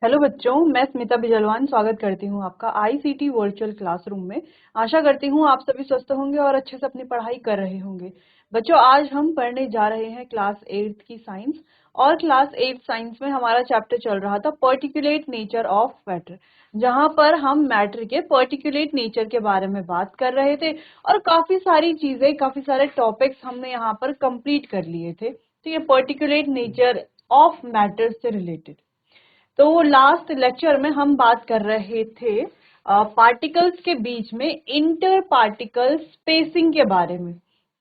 Hello बच्चों, मैं स्मिता बिजलवान स्वागत करती हूँ आपका आईसीटी वर्चुअल क्लासरूम में। आशा करती हूँ आप सभी स्वस्थ होंगे और अच्छे से अपनी पढ़ाई कर रहे होंगे। बच्चों, आज हम पढ़ने जा रहे हैं क्लास 8 की साइंस। और क्लास 8 साइंस में हमारा चैप्टर चल रहा था पर्टिकुलेट नेचर ऑफ मैटर, जहाँ पर हम मैटर के पर्टिकुलेट नेचर के बारे में बात कर रहे थे। और काफी सारी चीजें, काफी सारे टॉपिक्स हमने यहाँ पर कंप्लीट कर लिए थे। तो ये पर्टिकुलेट नेचर ऑफ मैटर से रिलेटेड। तो लास्ट लेक्चर में हम बात कर रहे थे पार्टिकल्स के बीच में इंटर पार्टिकल स्पेसिंग के बारे में।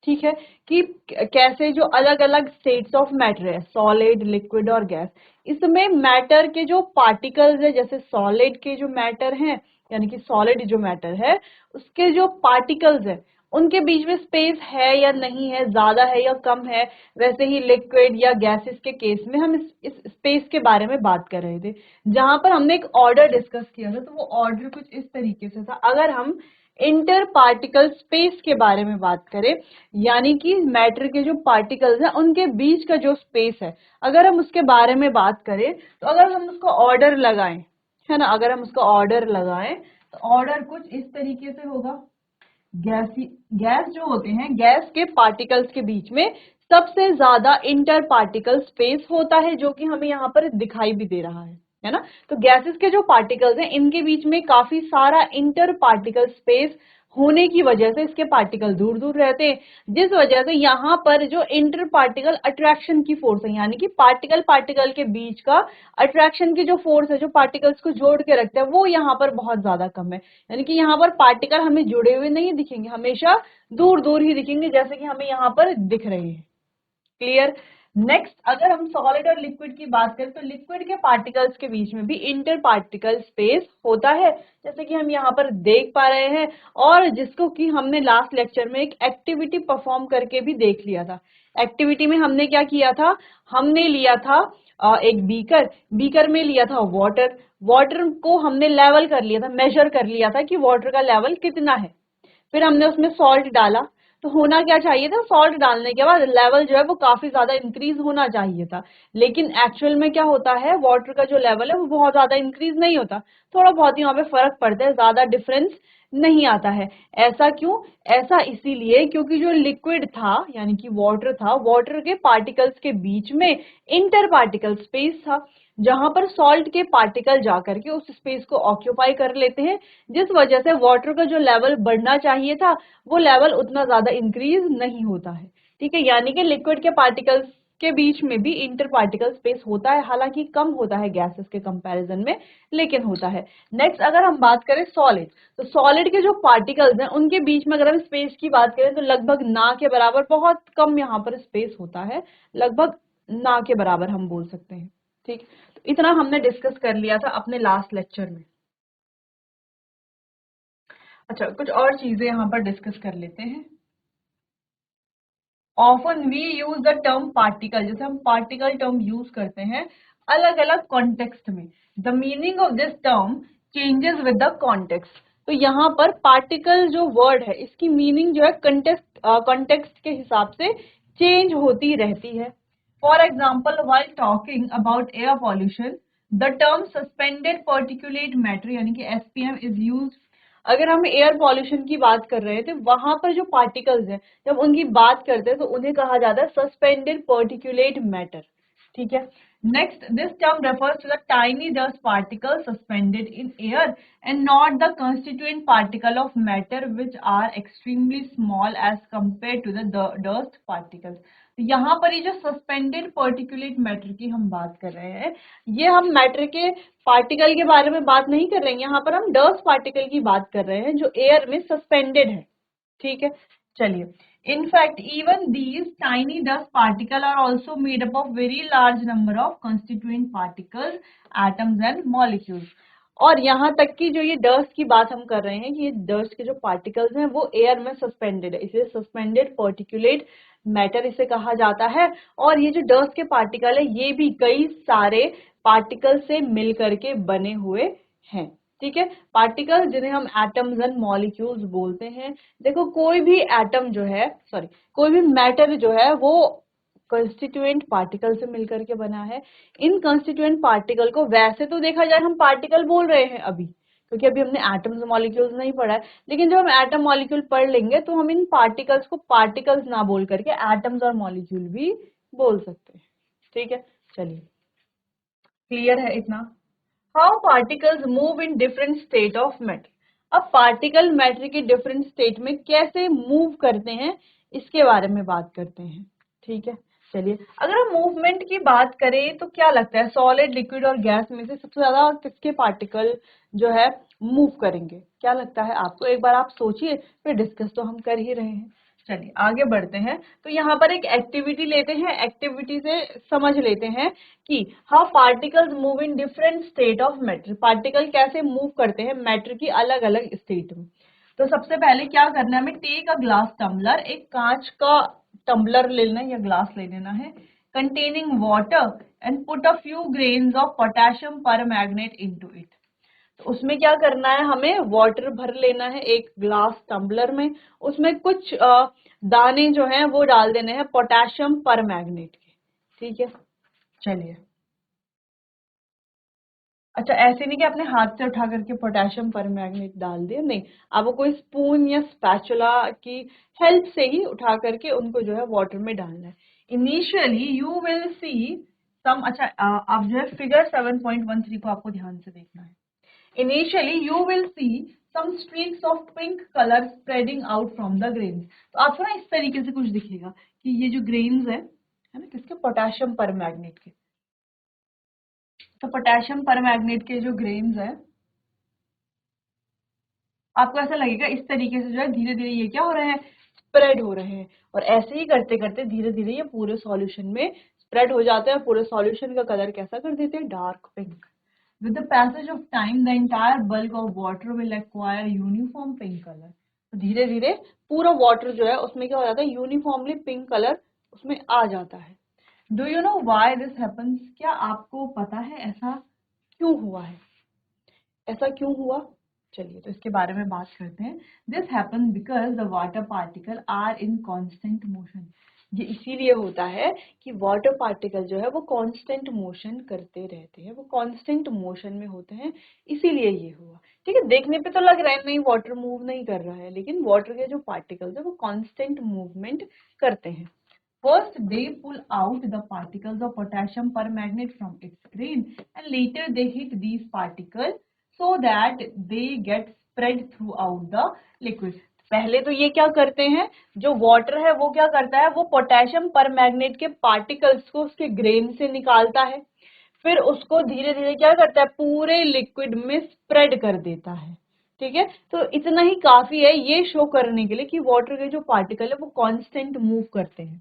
ठीक है, कि कैसे जो अलग अलग स्टेट्स ऑफ मैटर है, सॉलिड, लिक्विड और गैस, इसमें मैटर के जो पार्टिकल्स है, जैसे सॉलिड के जो मैटर हैं, यानी कि सॉलिड जो मैटर है उसके जो पार्टिकल्स है उनके बीच में स्पेस है या नहीं है, ज्यादा है या कम है। वैसे ही लिक्विड या गैसेस के केस में हम इस स्पेस के बारे में बात कर रहे थे, जहां पर हमने एक ऑर्डर डिस्कस किया था। तो वो ऑर्डर कुछ इस तरीके से था। अगर हम इंटर पार्टिकल स्पेस के बारे में बात करें, यानी कि मैटर के जो पार्टिकल्स हैं उनके बीच का जो स्पेस है, अगर हम उसके बारे में बात करें, तो अगर हम उसको ऑर्डर लगाएं, है ना, अगर हम उसको ऑर्डर लगाएं तो ऑर्डर कुछ इस तरीके से होगा। गैस जो होते हैं, गैस के पार्टिकल्स के बीच में सबसे ज्यादा इंटर पार्टिकल स्पेस होता है, जो कि हमें यहाँ पर दिखाई भी दे रहा है ना। तो गैसेस के जो पार्टिकल्स हैं इनके बीच में काफी सारा इंटर पार्टिकल स्पेस होने की वजह से इसके पार्टिकल दूर दूर रहते हैं, जिस वजह से यहाँ पर जो इंटर पार्टिकल अट्रैक्शन की फोर्स है, यानी कि पार्टिकल पार्टिकल के बीच का अट्रैक्शन की जो फोर्स है, जो पार्टिकल्स को जोड़ के रखता है, वो यहाँ पर बहुत ज्यादा कम है। यानी कि यहाँ पर पार्टिकल हमें जुड़े हुए नहीं दिखेंगे, हमेशा दूर दूर ही दिखेंगे, जैसे कि हमें यहाँ पर दिख रहे हैं। क्लियर। नेक्स्ट, अगर हम सॉलिड और लिक्विड की बात करें, तो लिक्विड के पार्टिकल्स के बीच में भी इंटर पार्टिकल स्पेस होता है, जैसे कि हम यहाँ पर देख पा रहे हैं, और जिसको कि हमने लास्ट लेक्चर में एक एक्टिविटी परफॉर्म करके भी देख लिया था। एक्टिविटी में हमने क्या किया था, हमने लिया था एक बीकर, बीकर में लिया था वाटर, वाटर को हमने लेवल कर लिया था, मेजर कर लिया था कि वाटर का लेवल कितना है। फिर हमने उसमें सॉल्ट डाला। तो होना क्या चाहिए था, सॉल्ट डालने के बाद लेवल जो है वो काफी ज्यादा इंक्रीज होना चाहिए था, लेकिन एक्चुअल में क्या होता है, वाटर का जो लेवल है वो बहुत ज्यादा इंक्रीज नहीं होता, थोड़ा बहुत ही वहां पे फर्क पड़ता है, ज्यादा डिफरेंस नहीं आता है। ऐसा क्यों? ऐसा इसीलिए क्योंकि जो लिक्विड था, यानी कि वाटर था, वाटर के पार्टिकल्स के बीच में इंटर पार्टिकल स्पेस था, जहां पर सॉल्ट के पार्टिकल जाकर के उस स्पेस को ऑक्यूपाई कर लेते हैं, जिस वजह से वाटर का जो लेवल बढ़ना चाहिए था वो लेवल उतना ज्यादा इंक्रीज नहीं होता है। ठीक है, यानी कि लिक्विड के पार्टिकल्स के बीच में भी इंटर पार्टिकल स्पेस होता है, हालांकि कम होता है गैसेस के कंपैरिजन में, लेकिन होता है। नेक्स्ट, अगर हम बात करें सॉलिड, तो सॉलिड के जो पार्टिकल्स हैं उनके बीच में अगर हम स्पेस की बात करें तो लगभग ना के बराबर, बहुत कम यहाँ पर स्पेस होता है, लगभग ना के बराबर हम बोल सकते हैं। ठीक, तो इतना हमने डिस्कस कर लिया था अपने लास्ट लेक्चर में। अच्छा, कुछ और चीजें यहाँ पर डिस्कस कर लेते हैं। Often we use the term particle, जैसे हम पार्टिकल टर्म यूज करते हैं अलग अलग कॉन्टेक्स्ट में। The meaning of this term changes with the context. तो यहाँ पर पार्टिकल जो वर्ड है इसकी मीनिंग जो है कॉन्टेक्स्ट के हिसाब से चेंज होती रहती है। For example, while talking about air pollution, the term suspended particulate matter यानी कि एसपीएम इज यूज। अगर हम एयर पॉल्यूशन की बात कर रहे थे, वहां पर जो पार्टिकल्स हैं जब उनकी बात करते हैं तो उन्हें कहा जाता है सस्पेंडेड पर्टिकुलेट मैटर। ठीक है। Next, this term refers to the tiny dust particle suspended in air and not the constituent particle of matter which are extremely small as compared to the dust particle. यहाँ पर ये जो suspended particulate matter की हम बात कर रहे हैं, ये हम मैटर के पार्टिकल के बारे में बात नहीं कर रहे हैं, यहाँ पर हम डस्ट पार्टिकल की बात कर रहे हैं जो एयर में सस्पेंडेड है। ठीक है, चलिए। In fact, even these tiny dust particles are also made up of very large number of constituent particles, atoms and molecules. और यहाँ तक कि जो ये डस्ट की बात हम कर रहे हैं कि ये डस्ट के जो पार्टिकल्स हैं वो एयर में सस्पेंडेड है, इसे सस्पेंडेड पर्टिकुलेट मैटर इसे कहा जाता है। और ये जो डस्ट के पार्टिकल है ये भी कई सारे पार्टिकल से मिल करके बने हुए हैं। ठीक है, पार्टिकल जिन्हें हम एटम्स एंड मॉलिक्यूल्स बोलते हैं। देखो, कोई भी एटम जो है, सॉरी, कोई भी मैटर जो है वो कंस्टिट्यूएंट पार्टिकल से मिलकर के बना है। इन कंस्टिट्यूएंट पार्टिकल को वैसे तो देखा जाए हम पार्टिकल बोल रहे हैं अभी, क्योंकि अभी हमने एटम्स मॉलिक्यूल्स नहीं पढ़ा है, लेकिन जब हम एटम मॉलिक्यूल पढ़ लेंगे तो हम इन पार्टिकल्स को पार्टिकल्स ना बोल करके एटम्स और मॉलिक्यूल भी बोल सकते हैं। ठीक है, चलिए क्लियर है इतना। How particles move in different state of matter. अब पार्टिकल मैटर की डिफरेंट स्टेट में कैसे मूव करते हैं इसके बारे में बात करते हैं। ठीक है, चलिए अगर हम मूवमेंट की बात करें तो क्या लगता है सॉलिड, लिक्विड और गैस में से सबसे ज्यादा किसके पार्टिकल जो है मूव करेंगे? क्या लगता है आपको? एक बार आप सोचिए, फिर डिस्कस तो हम कर ही रहे हैं। चलिए आगे बढ़ते हैं। तो यहाँ पर एक एक्टिविटी लेते हैं, एक्टिविटी से समझ लेते हैं कि how particles move in different state of matter. Particle कैसे मूव करते हैं मैटर की अलग अलग स्टेट में। तो सबसे पहले क्या करना है हमें, टेक अ ग्लास टम्बलर, एक कांच का टम्बलर ले लेना है या ग्लास ले लेना है, containing water and put a few grains of potassium permanganate into it. तो उसमें क्या करना है, हमें वाटर भर लेना है एक ग्लास टम्बलर में, उसमें कुछ दाने जो हैं वो डाल देने हैं पोटेशियम परमैंगनेट के। ठीक है, चलिए अच्छा ऐसे नहीं कि आपने हाथ से उठा करके पोटेशियम परमैंगनेट डाल दिया, नहीं, आपको कोई स्पून या स्पैचुला की हेल्प से ही उठा करके उनको जो है वाटर में डालना है। इनिशियली यू विल सी सम, अच्छा आप जो है फिगर 7.13 को आपको ध्यान से देखना है। Initially, you will see some streaks of pink color spreading out from the grains. तो आपको ना इस तरीके से कुछ दिखेगा कि ये जो ग्रेन्स है ना, किसके? पोटेशियम परमैंगनेट के। तो पोटेशियम परमैंगनेट के जो ग्रेन्स है, आपको ऐसा लगेगा इस तरीके से जो है धीरे धीरे ये क्या हो रहे हैं, स्प्रेड हो रहे हैं। और ऐसे ही करते करते धीरे धीरे ये पूरे सॉल्यूशन में स्प्रेड हो जाते हैं और पूरे सॉल्यूशन का कलर कैसा कर देते हैं, dark pink. With the passage of time, the entire bulk of water will acquire uniform pink color. तो धीरे धीरे पूरा वाटर जो है उसमें क्या हो जाता है, यूनिफॉर्मली पिंक कलर उसमें आ जाता है। Do you know why this happens? क्या आपको पता है ऐसा क्यों हुआ है? ऐसा क्यों हुआ? चलिए तो इसके बारे में बात करते हैं। This happen because the water particle are in constant motion. ये इसीलिए होता है कि वाटर पार्टिकल जो है वो कांस्टेंट मोशन करते रहते हैं, वो कांस्टेंट मोशन में होते हैं, इसीलिए ये हुआ। ठीक है, देखने पे तो लग रहा है नहीं वाटर मूव नहीं कर रहा है, लेकिन वाटर के जो पार्टिकल्स है वो कांस्टेंट मूवमेंट करते हैं। First, they pull out the particles of potassium permanganate from its grain, and later they hit these particles so that they get spread throughout the liquid. पहले तो ये क्या करते हैं, जो वाटर है वो क्या करता है, वो पोटेशियम परमैंगनेट के पार्टिकल्स को उसके ग्रेन से निकालता है, फिर उसको धीरे धीरे क्या करता है, पूरे लिक्विड में स्प्रेड कर देता है। ठीक है, तो इतना ही काफी है ये शो करने के लिए कि वाटर के जो पार्टिकल है वो कांस्टेंट मूव करते हैं।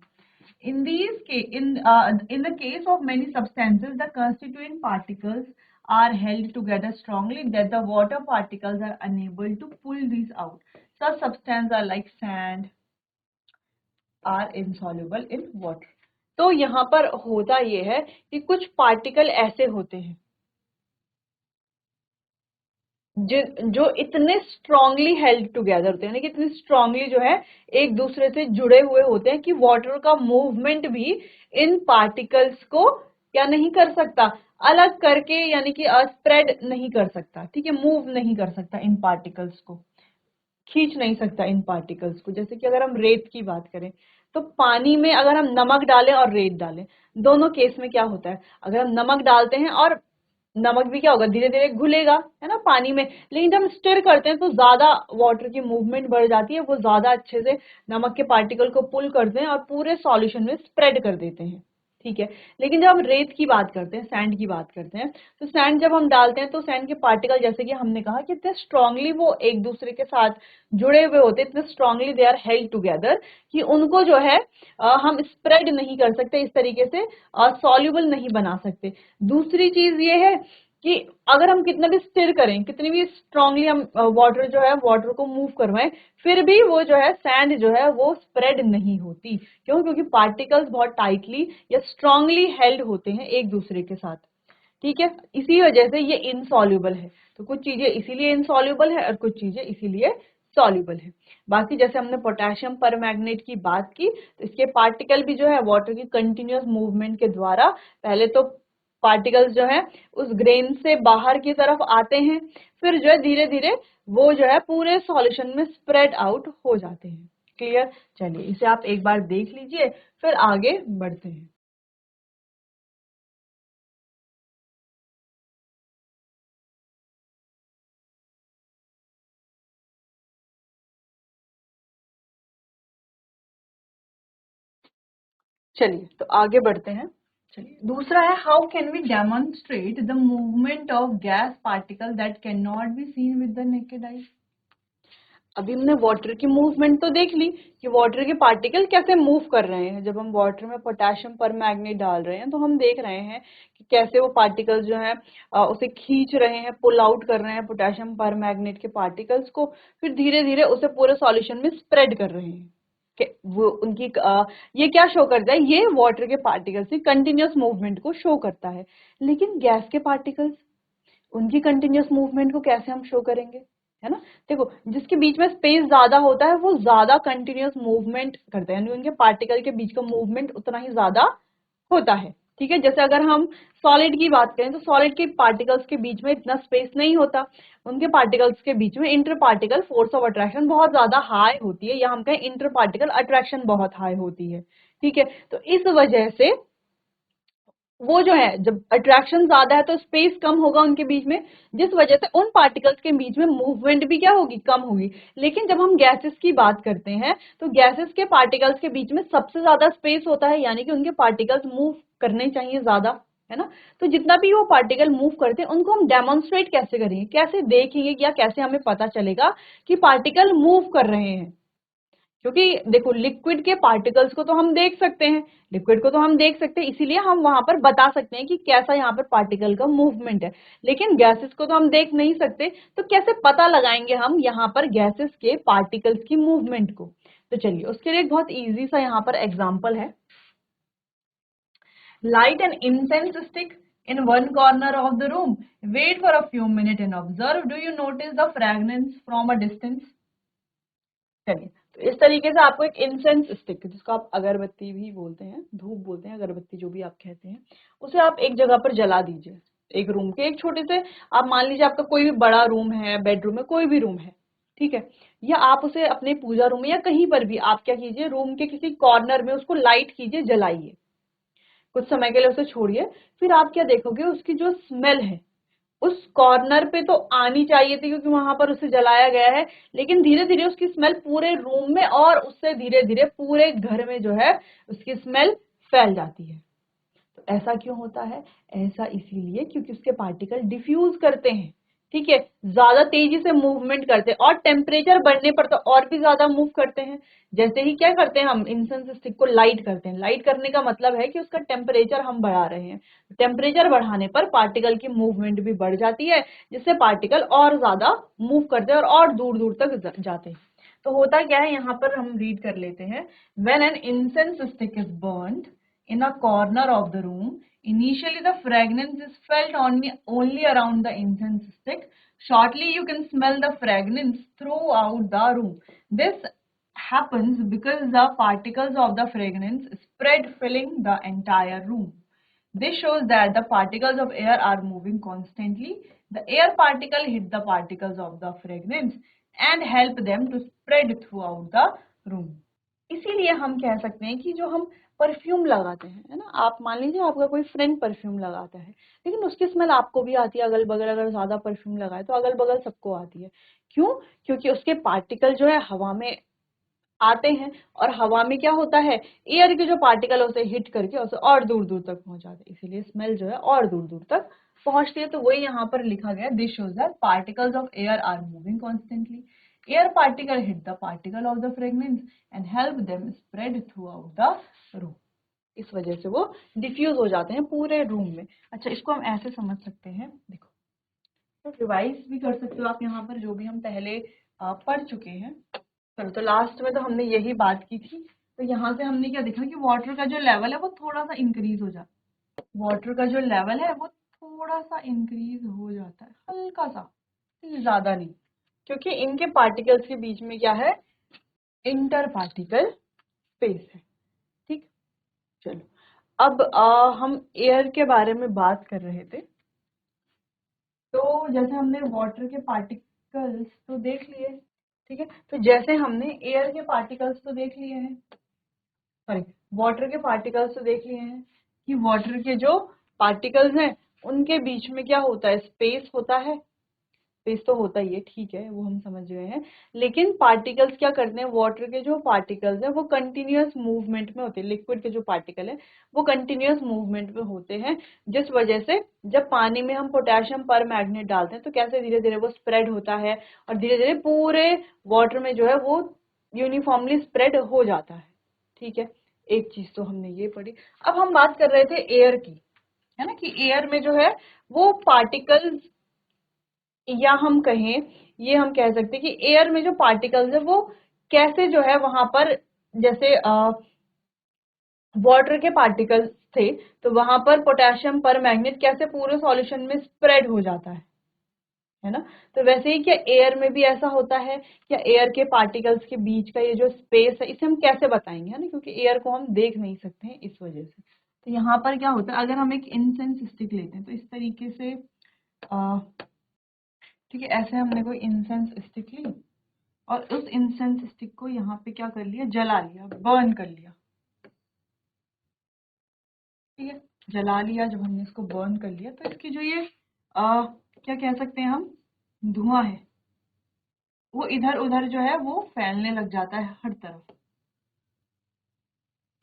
In the case of many substances, the constituent particles are held together strongly that the water particles are unable to pull these out. Such substances are like sand are insoluble in water. तो यहाँ पर होता ये है कि कुछ particle ऐसे होते हैं जो इतने स्ट्रांगली हेल्ड टुगेदर होते हैं, यानी कि इतने स्ट्रांगली जो है एक दूसरे से जुड़े हुए होते हैं कि वाटर का मूवमेंट भी इन पार्टिकल्स को क्या नहीं कर सकता, अलग करके, यानी कि स्प्रेड नहीं कर सकता। ठीक है, मूव नहीं कर सकता, इन पार्टिकल्स को खींच नहीं सकता इन पार्टिकल्स को। जैसे कि अगर हम रेत की बात करें तो पानी में अगर हम नमक डालें और रेत डालें, दोनों केस में क्या होता है, अगर हम नमक डालते हैं और नमक भी क्या होगा, धीरे धीरे घुलेगा, है ना, पानी में, लेकिन जब हम स्टिर करते हैं तो ज्यादा वाटर की मूवमेंट बढ़ जाती है, वो ज्यादा अच्छे से नमक के पार्टिकल को पुल करते हैं और पूरे सॉल्यूशन में स्प्रेड कर देते हैं। ठीक है, लेकिन जब हम रेत की बात करते हैं, सैंड की बात करते हैं, तो सैंड जब हम डालते हैं तो सैंड के पार्टिकल, जैसे कि हमने कहा कि इतने स्ट्रांगली वो एक दूसरे के साथ जुड़े हुए होते हैं, इतने strongly they are held together कि उनको जो है हम स्प्रेड नहीं कर सकते, इस तरीके से सॉल्युबल नहीं बना सकते। दूसरी चीज ये है कि अगर हम कितना भी स्टिर करें, कितनी भी स्ट्रांगली हम वाटर जो है वाटर को मूव करवाएं, फिर भी वो जो है सैंड जो है वो स्प्रेड नहीं होती। क्यों? क्योंकि पार्टिकल्स बहुत टाइटली या स्ट्रांगली हेल्ड होते हैं एक दूसरे के साथ। ठीक है, इसी वजह से ये इनसॉल्युबल है। तो कुछ चीजें इसीलिए इनसॉल्युबल है और कुछ चीजें इसीलिए सॉल्युबल है। बाकी जैसे हमने पोटेशियम परमैंगनेट की बात की, तो इसके पार्टिकल भी जो है वाटर की कंटिन्यूअस मूवमेंट के द्वारा पहले तो पार्टिकल्स जो है उस ग्रेन से बाहर की तरफ आते हैं, फिर जो है धीरे धीरे वो जो है पूरे सॉल्यूशन में स्प्रेड आउट हो जाते हैं। क्लियर? चलिए इसे आप एक बार देख लीजिए, फिर आगे बढ़ते हैं। चलिए तो आगे बढ़ते हैं। चलिए दूसरा है, how can we demonstrate the movement of gas particle that can not be seen with the naked eye. अभी हमने वाटर की मूवमेंट तो देख ली कि वाटर के पार्टिकल कैसे मूव कर रहे हैं। जब हम वाटर में पोटेशियम परमैंगनेट डाल रहे हैं तो हम देख रहे हैं कि कैसे वो पार्टिकल्स जो हैं उसे खींच रहे हैं, पुल आउट कर रहे हैं पोटेशियम परमैंगनेट के पार्टिकल्स को, फिर धीरे धीरे उसे पूरे सॉल्यूशन में स्प्रेड कर रहे हैं। वो उनकी ये क्या शो करता है, ये वाटर के पार्टिकल्स की कंटिन्यूअस मूवमेंट को शो करता है। लेकिन गैस के पार्टिकल्स, उनकी कंटिन्यूअस मूवमेंट को कैसे हम शो करेंगे, है ना? देखो जिसके बीच में स्पेस ज्यादा होता है वो ज्यादा कंटिन्यूअस मूवमेंट करते हैं, यानी उनके पार्टिकल के बीच का मूवमेंट उतना ही ज्यादा होता है। ठीक है, जैसे अगर हम सॉलिड की बात करें तो सॉलिड के पार्टिकल्स के बीच में इतना स्पेस नहीं होता, उनके पार्टिकल्स के बीच में inter particle force of attraction बहुत ज्यादा हाई होती है, या हम कहें इंटर पार्टिकल अट्रैक्शन बहुत हाई होती है। ठीक है, तो इस वजह से वो जो है जब अट्रैक्शन ज्यादा है तो स्पेस कम होगा उनके बीच में, जिस वजह से उन पार्टिकल्स के बीच में मूवमेंट भी क्या होगी, कम होगी। लेकिन जब हम गैसेस की बात करते हैं तो गैसेस के पार्टिकल्स के बीच में सबसे ज्यादा स्पेस होता है, यानी कि उनके पार्टिकल्स मूव करने चाहिए ज्यादा, है ना? तो जितना भी वो पार्टिकल मूव करते हैं उनको हम डेमोन्स्ट्रेट कैसे करेंगे, कैसे देखेंगे, या कैसे हमें पता चलेगा कि पार्टिकल मूव कर रहे हैं? क्योंकि देखो लिक्विड के पार्टिकल्स को तो हम देख सकते हैं, लिक्विड को तो हम देख सकते हैं, इसीलिए हम वहां पर बता सकते हैं कि कैसा यहाँ पर पार्टिकल का मूवमेंट है। लेकिन गैसेस को तो हम देख नहीं सकते, तो कैसे पता लगाएंगे हम यहाँ पर गैसेस के पार्टिकल्स की मूवमेंट को? तो चलिए उसके लिए एक बहुत इजी सा यहाँ पर एग्जाम्पल है। Light an incense stick in one corner of the room. Wait for a few minutes and observe. Do you notice the fragrance from a distance? चलिए तो इस तरीके से आपको एक इंसेंस स्टिक, जिसको आप अगरबत्ती भी बोलते हैं, धूप बोलते हैं, अगरबत्ती जो भी आप कहते हैं, उसे आप एक जगह पर जला दीजिए, एक रूम के एक छोटे से, आप मान लीजिए आपका कोई भी बड़ा रूम है, बेडरूम है, कोई भी रूम है, ठीक है, या आप उसे अपने पूजा रूम में या कहीं पर भी आप क्या कीजिए, रूम के किसी कॉर्नर में उसको लाइट कीजिए, जलाइए, कुछ समय के लिए उसे छोड़िए। फिर आप क्या देखोगे, उसकी जो स्मेल है उस कॉर्नर पे तो आनी चाहिए थी क्योंकि वहां पर उसे जलाया गया है, लेकिन धीरे धीरे उसकी स्मेल पूरे रूम में और उससे धीरे धीरे पूरे घर में जो है उसकी स्मेल फैल जाती है। तो ऐसा क्यों होता है? ऐसा इसीलिए क्योंकि उसके पार्टिकल डिफ्यूज करते हैं, ठीक है, ज्यादा तेजी से मूवमेंट करते हैं, और टेम्परेचर बढ़ने पर तो और भी ज्यादा मूव करते हैं। जैसे ही क्या करते हैं, हम इंसेंस स्टिक को लाइट करते हैं, लाइट करने का मतलब है कि उसका टेम्परेचर हम बढ़ा रहे हैं, टेम्परेचर बढ़ाने पर पार्टिकल की मूवमेंट भी बढ़ जाती है, जिससे पार्टिकल और ज्यादा मूव करते हैं और दूर दूर तक जाते हैं। तो होता क्या है, यहाँ पर हम रीड कर लेते हैं। When an incense stick is burned in a corner of the room. Initially, the fragrance is felt only around the incense stick. Shortly, you can smell the fragrance throughout the room. This happens because the particles of the fragrance spread, filling the entire room. This shows that the particles of air are moving constantly. The air particle hit the particles of the fragrance and help them to spread throughout the room. इसीलिए हम कह सकते हैं कि जो हम perfume लगाते हैं, है ना, आप मान लीजिए आपका कोई फ्रेंड परफ्यूम लगाता है, लेकिन उसकी स्मेल आपको भी आती है, अगल बगल अगर ज्यादा परफ्यूम लगाए तो अगल बगल सबको आती है। क्यों? क्योंकि उसके पार्टिकल जो है हवा में आते हैं, और हवा में क्या होता है, एयर के जो पार्टिकल उसे हिट करके उसे और दूर दूर तक पहुंच जाते हैं, इसीलिए स्मेल जो है और दूर दूर तक पहुंचती है। तो वही यहाँ पर लिखा गया, this shows that particles of air are moving constantly, air particle hit the particle of the fragrance and help them spread throughout the room. इस वजह से वो डिफ्यूज हो जाते हैं पूरे रूम में। अच्छा, इसको हम ऐसे समझ सकते हैं, देखो तो रिवाइज भी कर सकते हो आप यहाँ पर जो भी हम पहले पढ़ चुके हैं। चलो तो लास्ट में तो हमने यही बात की थी। तो यहाँ से हमने क्या देखा कि वाटर का जो लेवल है वो थोड़ा सा इंक्रीज हो जाता है, वाटर का जो लेवल है वो थोड़ा सा इंक्रीज हो जाता है, हल्का सा, ज्यादा नहीं, क्योंकि इनके पार्टिकल्स के बीच में क्या है, इंटर पार्टिकल स्पेस है। ठीक, चलो अब हम एयर के बारे में बात कर रहे थे। तो जैसे हमने वाटर के पार्टिकल्स तो देख लिए, ठीक है, तो जैसे हमने एयर के पार्टिकल्स तो देख लिए हैं, सॉरी वाटर के पार्टिकल्स तो देख लिए हैं कि वाटर के जो पार्टिकल्स हैं उनके बीच में क्या होता है, स्पेस होता है। स्पेस तो होता ही है, ठीक है, वो हम समझ गए हैं। लेकिन पार्टिकल्स क्या करते हैं, वाटर के जो पार्टिकल्स हैं वो कंटिन्यूअस मूवमेंट में होते हैं। लिक्विड के जो पार्टिकल है वो कंटिन्यूअस मूवमेंट में होते हैं, जिस वजह से जब पानी में हम पोटेशियम पर मैग्नेट डालते हैं तो कैसे धीरे धीरे वो स्प्रेड होता है और धीरे धीरे पूरे वाटर में जो है वो यूनिफॉर्मली स्प्रेड हो जाता है। ठीक है, एक चीज तो हमने ये पढ़ी। अब हम बात कर रहे थे एयर की, है ना, कि एयर में जो है वो पार्टिकल्स, या हम कहें, ये हम कह सकते हैं कि एयर में जो पार्टिकल्स है वो कैसे जो है वहां पर, जैसे वाटर के पार्टिकल्स थे तो वहां पर पोटेशियम पर मैग्नेट कैसे पूरे सॉल्यूशन में स्प्रेड हो जाता है ना। तो वैसे ही क्या एयर में भी ऐसा होता है, क्या एयर के पार्टिकल्स के बीच का ये जो स्पेस है इसे हम कैसे बताएंगे, है ना, क्योंकि एयर को हम देख नहीं सकते हैं इस वजह से। तो यहाँ पर क्या होता है, अगर हम एक इंसेंस स्टिक लेते हैं तो इस तरीके से ठीक है, ऐसे हमने कोई इंसेंस स्टिक ली और उस इंसेंस स्टिक को यहाँ पे क्या कर लिया, जला लिया, बर्न कर लिया। ठीक है, जला लिया, जब हमने इसको बर्न कर लिया तो इसकी जो ये क्या कह सकते हैं हम, धुआं है, वो इधर उधर जो है वो फैलने लग जाता है हर तरफ।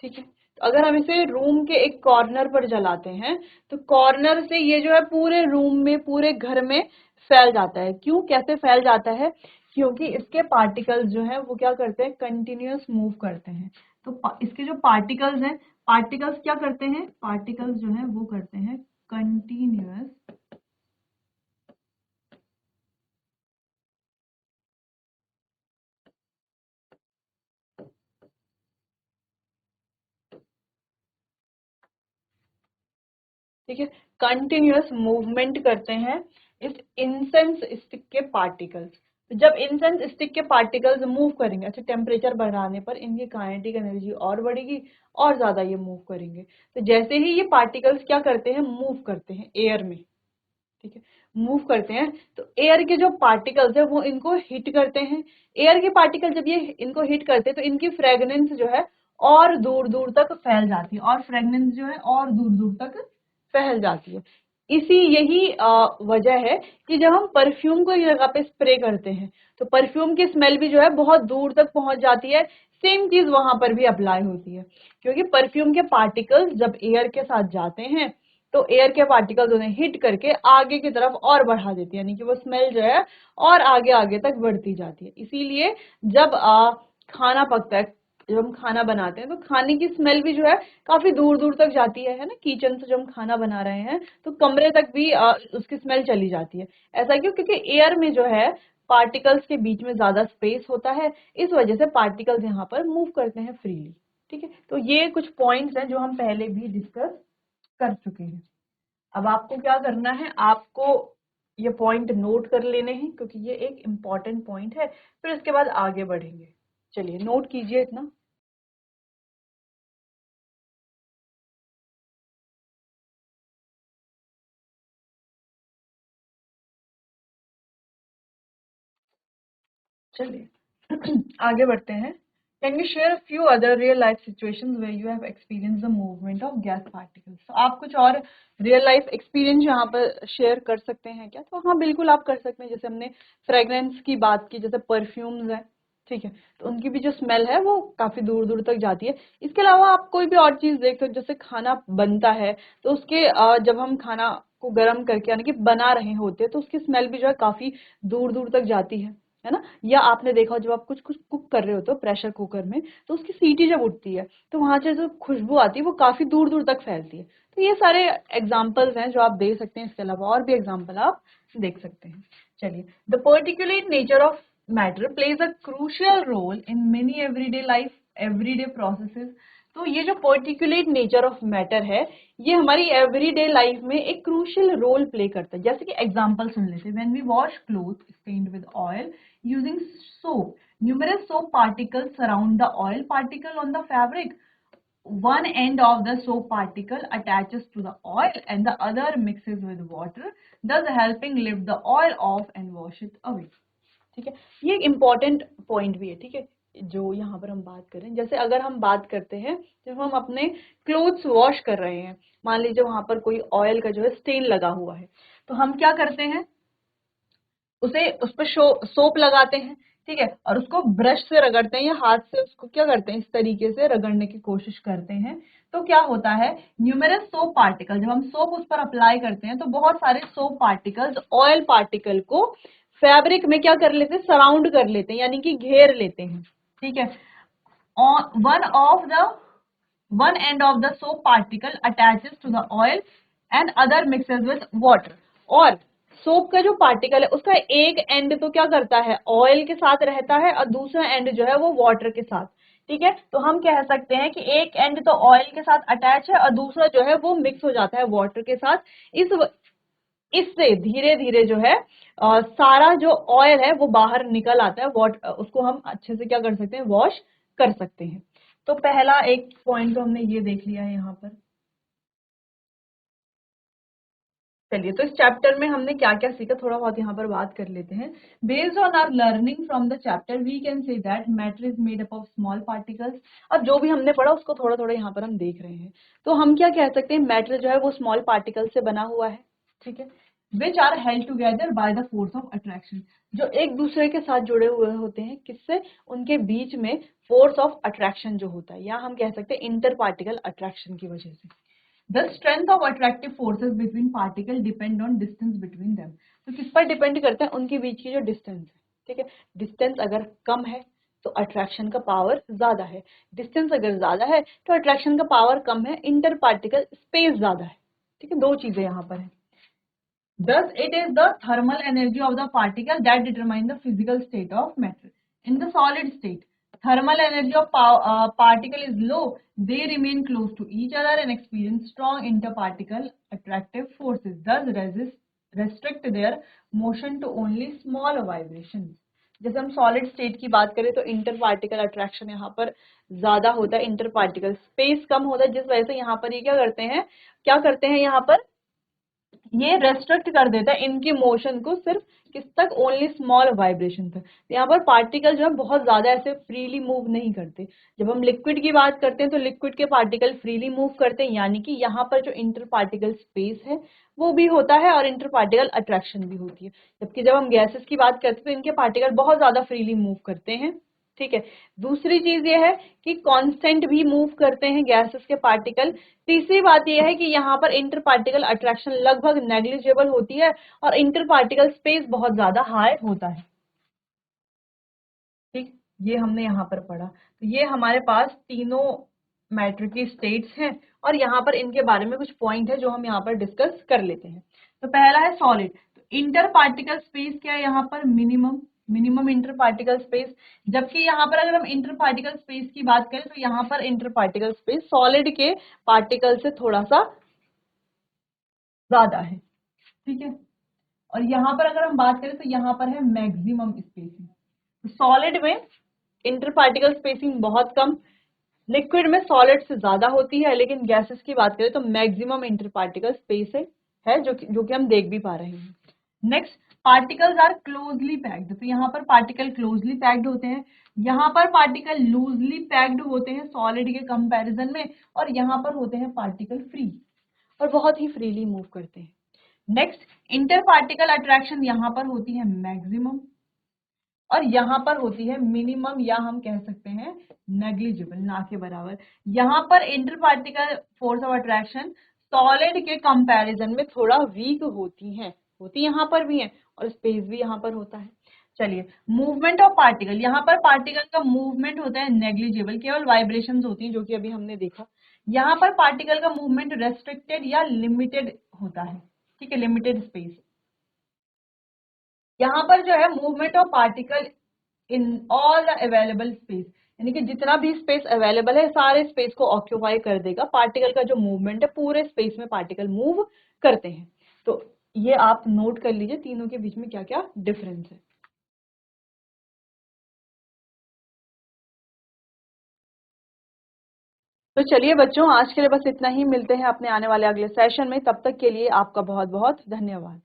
ठीक है, तो अगर हम इसे रूम के एक कॉर्नर पर जलाते हैं तो कॉर्नर से ये जो है पूरे रूम में, पूरे घर में फैल जाता है। क्यों, कैसे फैल जाता है, क्योंकि इसके पार्टिकल्स जो है वो क्या करते हैं, कंटिन्यूअस मूव करते हैं। तो इसके जो पार्टिकल्स हैं, पार्टिकल्स क्या करते हैं, पार्टिकल्स जो है वो करते हैं कंटिन्यूअस ठीक है, कंटिन्यूअस मूवमेंट करते हैं इस इंसेंस स्टिक के पार्टिकल्स। तो जब इंसेंस स्टिक के पार्टिकल्स मूव करेंगे, अच्छा टेम्परेचर बढ़ाने पर इनकी काइनेटिक एनर्जी और बढ़ेगी और ज्यादा ये मूव करेंगे। तो जैसे ही ये पार्टिकल्स क्या करते हैं, मूव करते हैं एयर में, ठीक है, मूव करते हैं, तो एयर के जो पार्टिकल्स है वो इनको हिट करते हैं। एयर के पार्टिकल जब ये इनको हिट करते हैं तो इनकी फ्रेगनेंस जो है और दूर दूर तक फैल जाती है, और फ्रेगनेंस जो है और दूर दूर तक फैल जाती है। इसी यही वजह है कि जब हम परफ्यूम को एक जगह पे स्प्रे करते हैं तो परफ्यूम की स्मेल भी जो है बहुत दूर तक पहुंच जाती है। सेम चीज वहां पर भी अप्लाई होती है, क्योंकि परफ्यूम के पार्टिकल्स जब एयर के साथ जाते हैं तो एयर के पार्टिकल्स उन्हें हिट करके आगे की तरफ और बढ़ा देती है, यानी कि वो स्मेल जो है और आगे आगे तक बढ़ती जाती है। इसीलिए जब खाना पकता है, जब हम खाना बनाते हैं तो खाने की स्मेल भी जो है काफी दूर दूर तक जाती है ना, किचन से जब हम खाना बना रहे हैं तो कमरे तक भी उसकी स्मेल चली जाती है। ऐसा क्यों, क्योंकि एयर में जो है पार्टिकल्स के बीच में ज्यादा स्पेस होता है, इस वजह से पार्टिकल्स यहाँ पर मूव करते हैं फ्रीली। ठीक है, तो ये कुछ पॉइंट्स हैं जो हम पहले भी डिस्कस कर चुके हैं। अब आपको क्या करना है, आपको ये पॉइंट नोट कर लेने हैं क्योंकि ये एक इम्पॉर्टेंट पॉइंट है, फिर इसके बाद आगे बढ़ेंगे। चलिए नोट कीजिए इतना। चलिए आगे बढ़ते हैं। Can you share few other real life situations where you have experience the movement of gas particles. तो आप कुछ और रियल लाइफ एक्सपीरियंस यहाँ पर शेयर कर सकते हैं क्या? तो हाँ बिल्कुल आप कर सकते हैं। जैसे हमने फ्रेग्रेंस की बात की, जैसे परफ्यूम्स है, ठीक है, तो उनकी भी जो स्मेल है वो काफी दूर दूर तक जाती है। इसके अलावा आप कोई भी और चीज देख सकते, जैसे खाना बनता है तो उसके जब हम खाना को गर्म करके यानी कि बना रहे होते हैं तो उसकी स्मेल भी जो है काफी दूर दूर तक जाती है ना। या आपने देखा हो जब आप कुछ कुछ कुक कर रहे होते हो प्रेशर कुकर में तो उसकी सीटी जब उठती है तो वहां से जो खुशबू आती है वो काफी दूर दूर तक फैलती है। तो ये सारे एग्जाम्पल्स हैं जो आप दे सकते हैं। इसके अलावा और भी एग्जाम्पल आप देख सकते हैं। चलिए, the particular nature of matter plays a crucial role in many everyday life, everyday processes. तो ये जो पर्टिकुलेट नेचर ऑफ मैटर है, ये हमारी एवरीडे लाइफ में एक क्रूशियल रोल प्ले करता है। जैसे कि एग्जांपल सुन लेते हैं, when we wash cloth stained with oil using soap, numerous soap particles surround the oil particle on the fabric, one end of the soap particle attaches to the oil and the other mixes with water, thus helping lift the oil off and wash it away। ठीक है, ये एक important point भी है। ठीक है, जो यहाँ पर हम बात करें, जैसे अगर हम बात करते हैं जब हम अपने क्लोथ्स वॉश कर रहे हैं, मान लीजिए वहां पर कोई ऑयल का जो है स्टेन लगा हुआ है, तो हम क्या करते हैं, उसे उस पर सोप लगाते हैं। ठीक है, और उसको ब्रश से रगड़ते हैं या हाथ से उसको क्या करते हैं, इस तरीके से रगड़ने की कोशिश करते हैं। तो क्या होता है, न्यूमेरस सोप पार्टिकल, जब हम सोप उस पर अप्लाई करते हैं तो बहुत सारे सोप पार्टिकल्स ऑयल पार्टिकल को फैब्रिक में क्या कर लेते हैं, सराउंड कर लेते हैं, यानी कि घेर लेते हैं। ठीक है, one end of the soap particle attaches to the oil and other mixes with water, और सोप का जो पार्टिकल है उसका एक एंड तो क्या करता है, ऑयल के साथ रहता है, और दूसरा एंड जो है वो वाटर के साथ। ठीक है, तो हम कह सकते हैं कि एक एंड तो ऑयल के साथ अटैच है और दूसरा जो है वो मिक्स हो जाता है वाटर के साथ। इससे धीरे धीरे जो है सारा जो ऑयल है वो बाहर निकल आता है, उसको हम अच्छे से क्या कर सकते हैं, वॉश कर सकते हैं। तो पहला एक पॉइंट तो हमने ये देख लिया है यहाँ पर। चलिए, तो इस चैप्टर में हमने क्या क्या सीखा, थोड़ा बहुत यहाँ पर बात कर लेते हैं। Based on our learning from the chapter we can say that matter is made up of small particles. अब जो भी हमने पढ़ा उसको थोड़ा थोड़ा यहाँ पर हम देख रहे हैं। तो हम क्या कह सकते हैं, मैटर जो है वो स्मॉल पार्टिकल से बना हुआ है। ठीक है, which are held together by the force of attraction, जो एक दूसरे के साथ जुड़े हुए होते हैं, किससे, उनके बीच में फोर्स ऑफ अट्रैक्शन जो होता है, या हम कह सकते हैं इंटर पार्टिकल अट्रैक्शन की वजह से। The strength of attractive forces between particle depend on distance between them। तो किस पर डिपेंड करता है, उनके बीच की जो डिस्टेंस है। ठीक है, डिस्टेंस अगर कम है तो अट्रैक्शन का पावर ज्यादा है, डिस्टेंस अगर ज्यादा है तो अट्रैक्शन का पावर कम है, इंटर पार्टिकल स्पेस ज्यादा है। ठीक है, दो चीजें यहाँ पर है। Thus, it is the thermal energy of the particle that determines the physical state of matter. In the solid state, thermal energy of particle is low. They remain close to each other and experience strong interparticle attractive forces. Thus, restrict their motion to only small vibrations. जैसे हम solid state की बात करें तो inter particle attraction यहाँ पर ज्यादा होता है, इंटर पार्टिकल स्पेस कम होता है, जिस वजह से यहाँ पर ये क्या करते हैं यहाँ पर ये रेस्ट्रिक्ट कर देता है इनके मोशन को सिर्फ किस तक, ओनली स्मॉल वाइब्रेशन तक। यहाँ पर पार्टिकल जो है बहुत ज्यादा ऐसे फ्रीली मूव नहीं करते। जब हम लिक्विड की बात करते हैं तो लिक्विड के पार्टिकल फ्रीली मूव करते हैं, यानी कि यहाँ पर जो इंटर पार्टिकल स्पेस है वो भी होता है और इंटर पार्टिकल अट्रैक्शन भी होती है। जबकि जब हम गैसेस की बात करते हैं तो इनके पार्टिकल बहुत ज्यादा फ्रीली मूव करते हैं। ठीक है, दूसरी चीज ये है कि कांस्टेंट भी मूव करते हैं गैसेस के पार्टिकल। तीसरी बात यह है कि यहाँ पर इंटर पार्टिकल अट्रैक्शन लगभग नेग्लिजिबल होती है और इंटर पार्टिकल स्पेस बहुत ज्यादा हाई होता है। ठीक, ये हमने यहाँ पर पढ़ा। तो ये हमारे पास तीनों मैटर की स्टेट्स हैं और यहाँ पर इनके बारे में कुछ पॉइंट है जो हम यहाँ पर डिस्कस कर लेते हैं। तो पहला है सॉलिड। तो इंटर पार्टिकल स्पेस क्या है यहाँ पर, मिनिमम इंटर पार्टिकल स्पेस। जबकि यहाँ पर अगर हम इंटर पार्टिकल स्पेस की बात करें तो यहाँ पर इंटर पार्टिकल स्पेस सॉलिड के पार्टिकल से थोड़ा सा ज्यादा है। ठीक है, और यहाँ पर अगर हम बात करें तो यहाँ पर है मैक्सिमम स्पेसिंग। सॉलिड में इंटर पार्टिकल स्पेसिंग बहुत कम, लिक्विड में सॉलिड से ज्यादा होती है, लेकिन गैसेस की बात करें तो मैक्सिमम इंटर पार्टिकल स्पेस है जो कि हम देख भी पा रहे हैं। Next, particles are closely packed. तो यहाँ पर पार्टिकल क्लोजली पैक्ड होते हैं, यहाँ पर पार्टिकल लूजली पैक्ड होते हैं सॉलिड के कंपैरिजन में, और यहाँ पर होते हैं पार्टिकल फ्री और बहुत ही फ्रीली मूव करते हैं। नेक्स्ट, इंटर पार्टिकल अट्रैक्शन यहाँ पर होती है मैक्सिमम और यहाँ पर होती है मिनिमम, या हम कह सकते हैं नेग्लिजिबल, ना के बराबर। यहाँ पर inter particle force of attraction solid के कंपैरिजन में थोड़ा वीक होती यहाँ पर भी है और स्पेस भी यहाँ पर होता है। चलिए, मूवमेंट ऑफ पार्टिकल, यहाँ पर पार्टिकल का मूवमेंट होता है नेग्लिजिबल, केवल वाइब्रेशंस होती हैं जो कि अभी हमने देखा। यहाँ पर पार्टिकल का मूवमेंट रेस्ट्रिक्टेड या लिमिटेड होता है। ठीक है, लिमिटेड स्पेस। यहाँ पर जो है movement of particle in all the available space, यानी कि जितना भी स्पेस अवेलेबल है सारे स्पेस को ऑक्यूपाई कर देगा। पार्टिकल का जो मूवमेंट है पूरे स्पेस में पार्टिकल मूव करते हैं। तो ये आप नोट कर लीजिए तीनों के बीच में क्या-क्या डिफरेंस है। तो चलिए बच्चों, आज के लिए बस इतना ही। मिलते हैं अपने आने वाले अगले सेशन में। तब तक के लिए आपका बहुत-बहुत धन्यवाद।